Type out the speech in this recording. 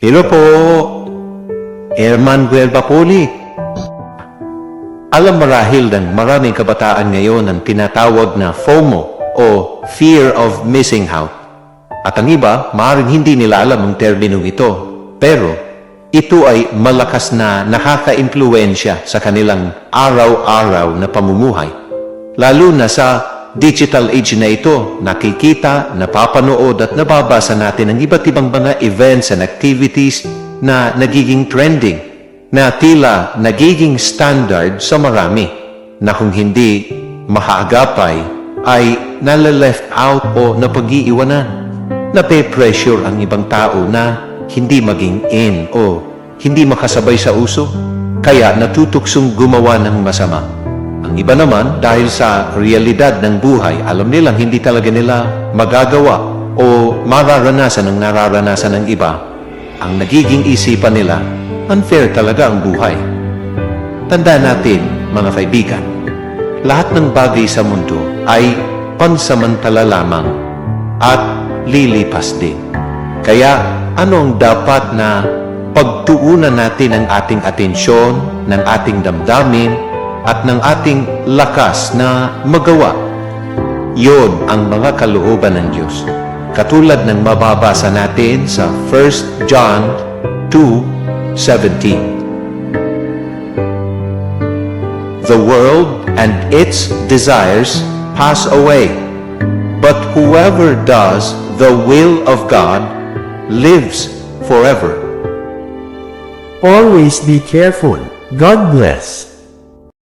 Hello po, Herman Buelbapoli. Alam marahil ng maraming kabataan ngayon ang tinatawag na FOMO o Fear of Missing Out. At ang iba, maaaring hindi nila alam ang terminong ito. Pero, ito ay malakas na nakaka-impluwensya sa kanilang araw-araw na pamumuhay. Lalo na sa digital age na ito, nakikita, napapanood at nababasa natin ang iba't ibang mga events and activities na nagiging trending, na tila nagiging standard sa marami, na kung hindi makaagapay ay nala-left out o napag-iiwanan. Nape-pressure ang ibang tao na hindi maging in o hindi makasabay sa uso, kaya natutuksong gumawa ng masama. Ang iba naman, dahil sa realidad ng buhay, alam nilang hindi talaga nila magagawa o mararanasan ang nararanasan ng iba, ang nagiging isipan nila, unfair talaga ang buhay. Tanda natin, mga kaibigan, lahat ng bagay sa mundo ay pansamantala lamang at lilipas din. Kaya, ano ang dapat na pagtuunan natin ang ating atensyon, ng ating damdamin, at ng ating lakas na magawa? Yun ang mga kalooban ng Diyos. Katulad ng mababasa natin sa 1 John 2:17. The world and its desires pass away, but whoever does the will of God lives forever. Always be careful. God bless.